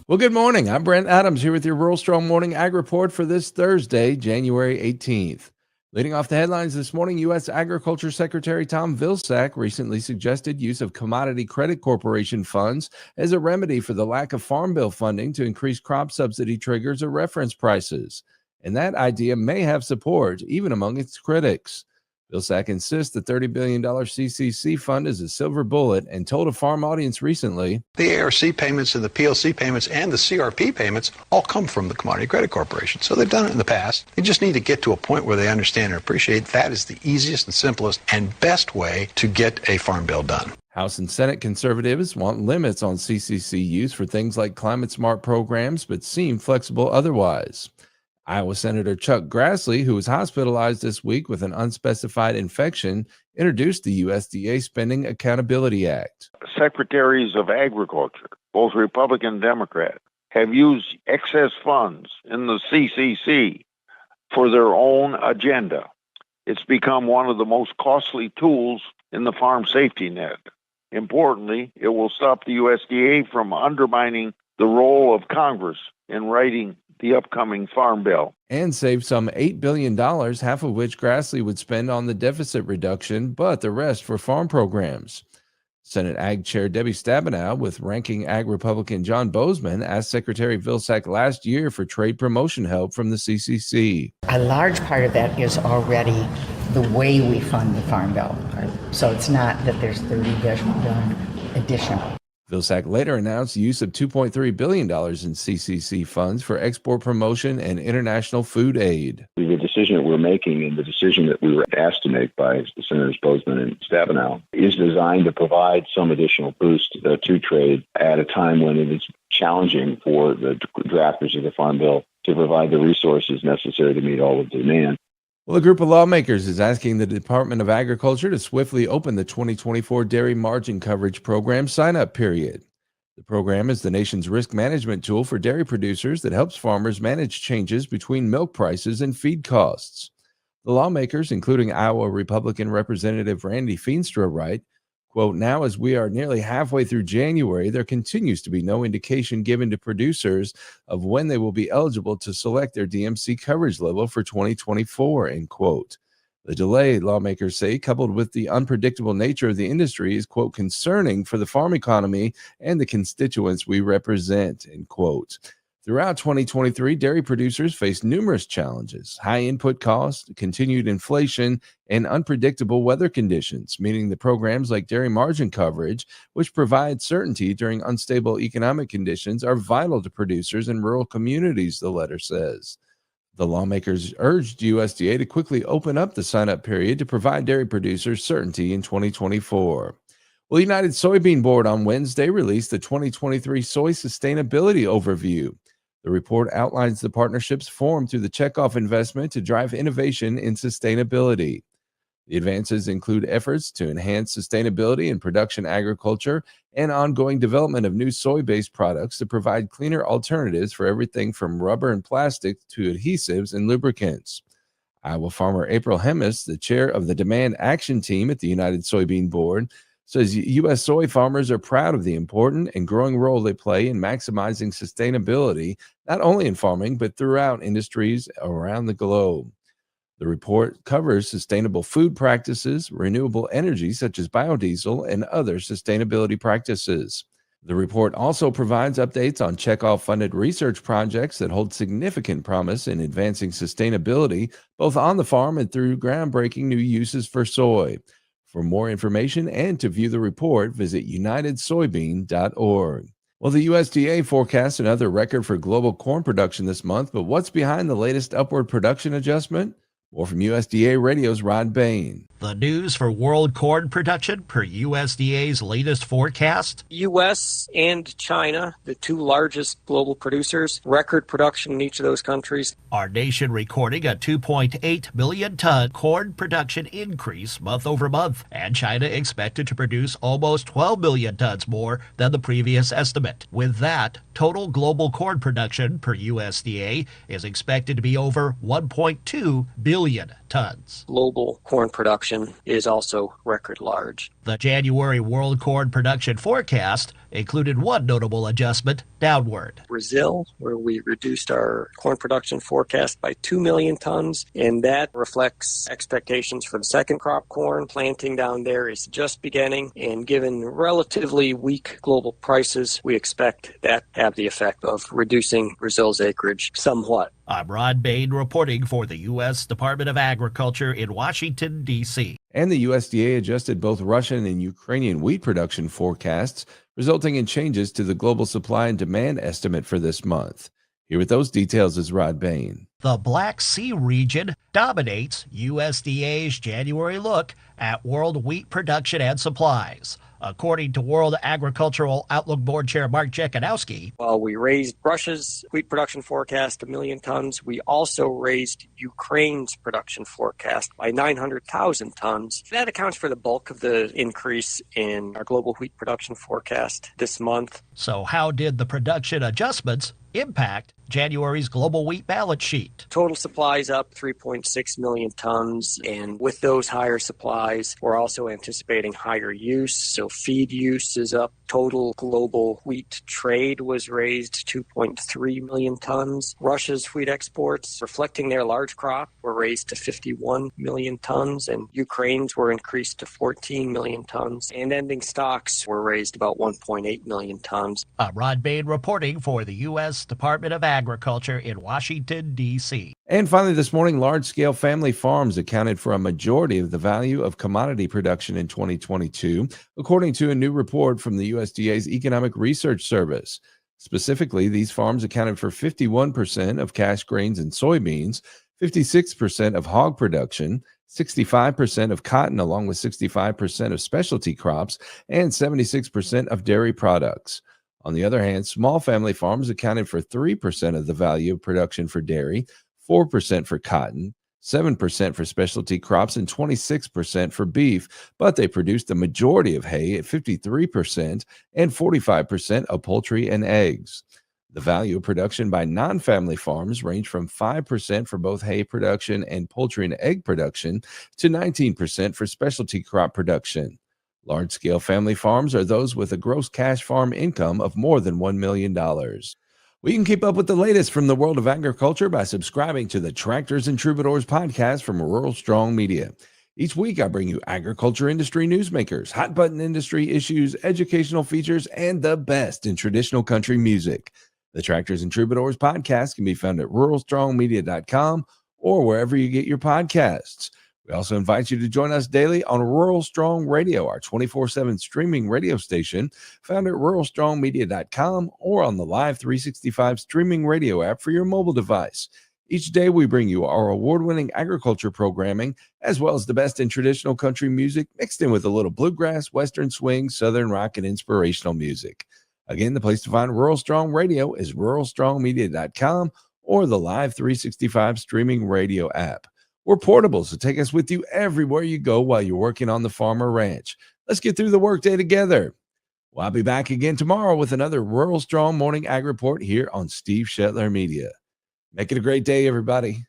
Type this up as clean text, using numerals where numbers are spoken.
Well, good morning. I'm Brent Adams here with your Rural Strong Morning Ag Report for this Thursday, January 18th. Leading off the headlines this morning, U.S. Agriculture Secretary Tom Vilsack recently suggested use of Commodity Credit Corporation funds as a remedy for the lack of Farm Bill funding to increase crop subsidy triggers or reference prices. And that idea may have support, even among its critics. Vilsack insists the $30 billion CCC fund is a silver bullet and told a farm audience recently, the ARC payments and the PLC payments and the CRP payments all come from the Commodity Credit Corporation. So they've done it in the past. They just need to get to a point where they understand and appreciate that is the easiest and simplest and best way to get a farm bill done. House and Senate conservatives want limits on CCC use for things like climate-smart programs, but seem flexible otherwise. Iowa Senator Chuck Grassley, who was hospitalized this week with an unspecified infection, introduced the USDA Spending Accountability Act. Secretaries of Agriculture, both Republican and Democrat, have used excess funds in the CCC for their own agenda. It's become one of the most costly tools in the farm safety net. Importantly, it will stop the USDA from undermining the role of Congress in writing the upcoming Farm Bill. And save some $8 billion, half of which Grassley would spend on the deficit reduction, but the rest for farm programs. Senate Ag Chair Debbie Stabenow with Ranking Ag Republican John Bozeman asked Secretary Vilsack last year for trade promotion help from the CCC. A large part of that is already the way we fund the Farm Bill. So it's not that there's $30 billion additional. Vilsack later announced the use of $2.3 billion in CCC funds for export promotion and international food aid. The decision that we're making and the decision that we were asked to make by Senators Bozeman and Stabenow is designed to provide some additional boost to trade at a time when it is challenging for the drafters of the Farm Bill to provide the resources necessary to meet all of the demand. Well, a group of lawmakers is asking the Department of Agriculture to swiftly open the 2024 Dairy Margin Coverage Program sign-up period. The program is the nation's risk management tool for dairy producers that helps farmers manage changes between milk prices and feed costs. The lawmakers, including Iowa Republican Representative Randy Feenstra, write, quote, now as we are nearly halfway through January, there continues to be no indication given to producers of when they will be eligible to select their DMC coverage level for 2024, end quote. The delay, lawmakers say, coupled with the unpredictable nature of the industry is, quote, concerning for the farm economy and the constituents we represent, end quote. Throughout 2023, dairy producers faced numerous challenges: high input costs, continued inflation, and unpredictable weather conditions, meaning the programs like dairy margin coverage, which provide certainty during unstable economic conditions, are vital to producers in rural communities, the letter says. The lawmakers urged USDA to quickly open up the sign-up period to provide dairy producers certainty in 2024. Well, United Soybean Board on Wednesday released the 2023 Soy Sustainability Overview. The report outlines the partnerships formed through the Checkoff investment to drive innovation in sustainability. The advances include efforts to enhance sustainability in production agriculture and ongoing development of new soy-based products to provide cleaner alternatives for everything from rubber and plastic to adhesives and lubricants. Iowa farmer April Hemis, the chair of the Demand Action Team at the United Soybean Board, says U.S. soy farmers are proud of the important and growing role they play in maximizing sustainability, not only in farming, but throughout industries around the globe. The report covers sustainable food practices, renewable energy such as biodiesel, and other sustainability practices. The report also provides updates on Checkoff-funded research projects that hold significant promise in advancing sustainability, both on the farm and through groundbreaking new uses for soy. For more information and to view the report, visit unitedsoybean.org. Well, the USDA forecasts another record for global corn production this month, but what's behind the latest upward production adjustment? More from USDA Radio's Rod Bain. The news for world corn production per USDA's latest forecast. U.S. and China, the two largest global producers, record production in each of those countries. Our nation recording a 2.8 million ton corn production increase month over month, and China expected to produce almost 12 million tons more than the previous estimate. With that, total global corn production per USDA is expected to be over 1.2 billion tons. Global corn production is also record large. The January world corn production forecast included one notable adjustment downward. Brazil, where we reduced our corn production forecast by 2 million tons, and that reflects expectations for the second crop corn. Planting down there is just beginning, and given relatively weak global prices, we expect that to have the effect of reducing Brazil's acreage somewhat. I'm Rod Bain reporting for the U.S. Department of Agriculture in Washington, D.C. And the USDA adjusted both Russian and Ukrainian wheat production forecasts, resulting in changes to the global supply and demand estimate for this month. Here with those details is Rod Bain. The Black Sea region dominates USDA's January look at world wheat production and supplies. According to World Agricultural Outlook Board Chair Mark Jekanowski, while we raised Russia's wheat production forecast 1 million tons, we also raised Ukraine's production forecast by 900,000 tons. That accounts for the bulk of the increase in our global wheat production forecast this month. So how did the production adjustments impact January's global wheat balance sheet? Total supplies up 3.6 million tons, and with those higher supplies, we're also anticipating higher use. So feed use is up. Total global wheat trade was raised 2.3 million tons. Russia's wheat exports, reflecting their large crop, were raised to 51 million tons, and Ukraine's were increased to 14 million tons. And ending stocks were raised about 1.8 million tons. I'm Rod Bain reporting for the U.S. Department of Agriculture in Washington, D.C. And finally this morning, large-scale family farms accounted for a majority of the value of commodity production in 2022, according to a new report from the USDA's Economic Research Service. Specifically, these farms accounted for 51% of cash grains and soybeans, 56% of hog production, 65% of cotton, along with 65% of specialty crops, and 76% of dairy products. On the other hand, small family farms accounted for 3% of the value of production for dairy, 4% for cotton, 7% for specialty crops, and 26% for beef, but they produced the majority of hay at 53% and 45% of poultry and eggs. The value of production by non-family farms ranged from 5% for both hay production and poultry and egg production to 19% for specialty crop production. Large-scale family farms are those with a gross cash farm income of more than $1 million. We can keep up with the latest from the world of agriculture by subscribing to the Tractors and Troubadours podcast from Rural Strong Media. Each week, I bring you agriculture industry newsmakers, hot-button industry issues, educational features, and the best in traditional country music. The Tractors and Troubadours podcast can be found at ruralstrongmedia.com or wherever you get your podcasts. We also invite you to join us daily on Rural Strong Radio, our 24/7 streaming radio station, found at ruralstrongmedia.com or on the Live 365 streaming radio app for your mobile device. Each day, we bring you our award-winning agriculture programming, as well as the best in traditional country music, mixed in with a little bluegrass, western swing, southern rock, and inspirational music. Again, the place to find Rural Strong Radio is ruralstrongmedia.com or the Live 365 streaming radio app. We're portable, so take us with you everywhere you go while you're working on the farm or ranch. Let's get through the workday together. Well, I'll be back again tomorrow with another Rural Strong Morning Ag Report here on Steve Shetler Media. Make it a great day, everybody.